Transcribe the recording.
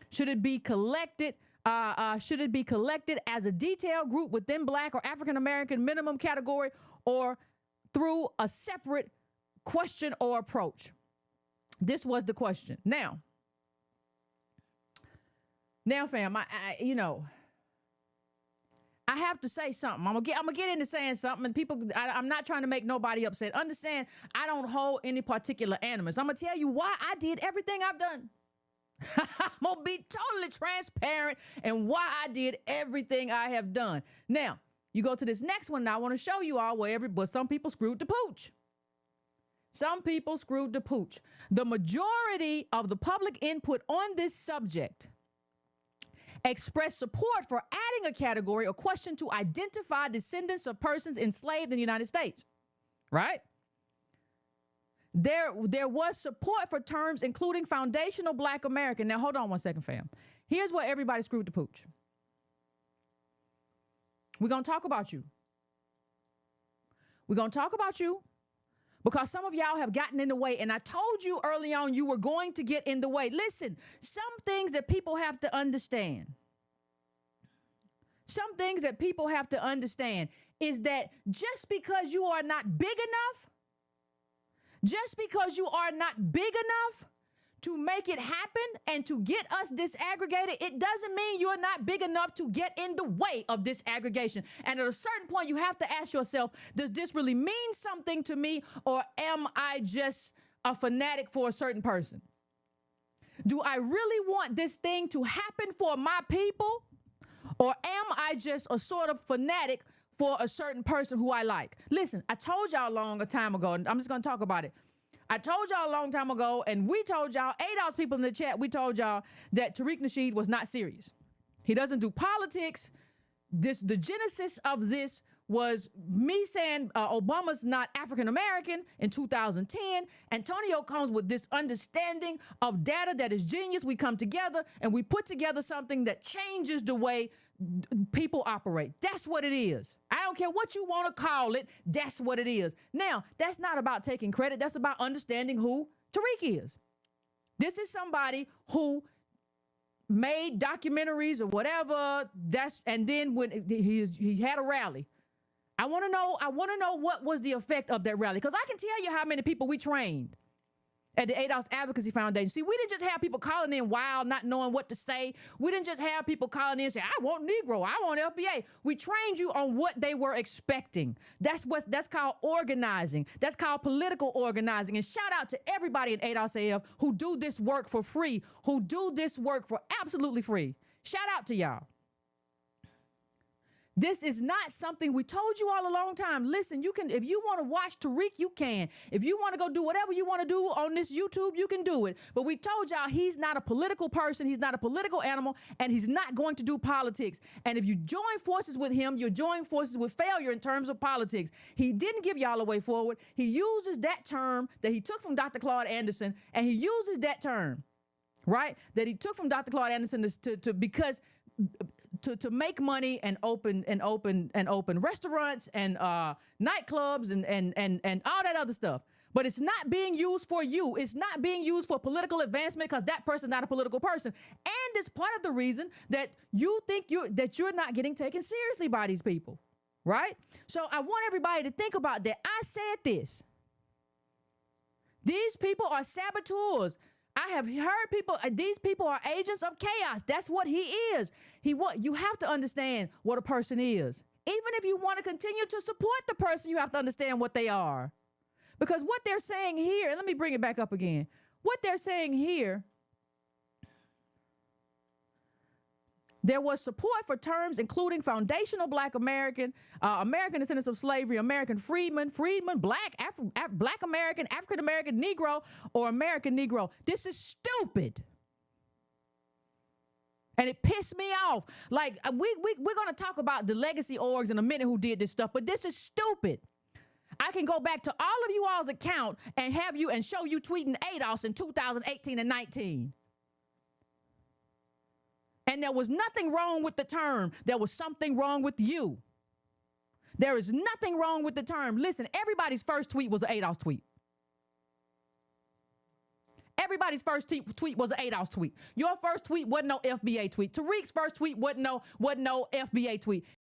Should it be collected? Should it be collected as a detailed group within Black or African American minimum category, or through a separate question or approach? This was the question. Now, fam, I have to say something. I'm gonna get into saying something, and people, I'm not trying to make nobody upset. Understand, I don't hold any particular animus. I'm gonna tell you why I did everything I've done. I'm gonna be totally transparent and why I did everything I have done. Now, you go to this next one, and I want to show you all but some people screwed the pooch. Some people screwed the pooch. The majority of the public input on this subject expressed support for adding a category or question to identify descendants of persons enslaved in the United States, right? There was support for terms including foundational Black American. Now, hold on one second, fam. Here's where everybody screwed the pooch. We're going to talk about you. We're going to talk about you because some of y'all have gotten in the way, and I told you early on you were going to get in the way. Listen, some things that people have to understand. Some things that people have to understand is that just because you are not big enough, just because you are not big enough to make it happen and to get us disaggregated, it doesn't mean you're not big enough to get in the way of disaggregation. And at a certain point, you have to ask yourself, does this really mean something to me, or am I just a fanatic for a certain person? Do I really want this thing to happen for my people, or am I just a sort of fanatic for a certain person who I like? Listen, I told y'all a long time ago, and I'm just going to talk about it. I told y'all a long time ago, and we told y'all, ADOS people in the chat, we told y'all that Tariq Nasheed was not serious. He doesn't do politics. The genesis of this was me saying Obama's not African American in 2010. Antonio comes with this understanding of data that is genius. We come together and we put together something that changes the way people operate. That's what it is. I don't care what you want to call it. That's what it is. Now, that's not about taking credit. That's about understanding who Tariq is. This is somebody who made documentaries or whatever. And then when he had a rally. I want to know what was the effect of that rally, because I can tell you how many people we trained at the ADOS Advocacy Foundation. See, we didn't just have people calling in wild, not knowing what to say. We didn't just have people calling in and say, I want Negro, I want FBA. We trained you on what they were expecting. That's called organizing. That's called political organizing. And shout out to everybody at ADOS AF who do this work for free, who do this work for absolutely free. Shout out to y'all. This is not something we told you all a long time. Listen, you can, if you want to watch Tariq, you can. If you want to go do whatever you want to do on this YouTube, you can do it. But we told y'all he's not a political person. He's not a political animal, and he's not going to do politics. And if you join forces with him, you're joining forces with failure in terms of politics. He didn't give y'all a way forward. He uses that term that he took from Dr. Claude Anderson, and he uses that term, right, that he took from Dr. Claude Anderson to make money and open restaurants and nightclubs and all that other stuff. But it's not being used for you. It's not being used for political advancement, because that person's not a political person. And it's part of the reason that you think you're not getting taken seriously by these people, right? So I want everybody to think about that. I said this. These people are saboteurs. I have heard people, these people are agents of chaos. That's what he is. You have to understand what a person is. Even if you want to continue to support the person, you have to understand what they are. Because what they're saying here, and let me bring it back up again. What they're saying here, there was support for terms including foundational Black American, American descendants of slavery, American freedmen, Black, Black American, African American, Negro, or American Negro. This is stupid. And it pissed me off. Like, we're going to talk about the legacy orgs in a minute who did this stuff, but this is stupid. I can go back to all of you all's account and have you and show you tweeting ADOS in 2018 and 19. And there was nothing wrong with the term. There was something wrong with you. There is nothing wrong with the term. Listen, everybody's first tweet was an ADOS tweet. Everybody's first tweet was an ADOS tweet. Your first tweet wasn't no FBA tweet. Tariq's first tweet wasn't no FBA tweet.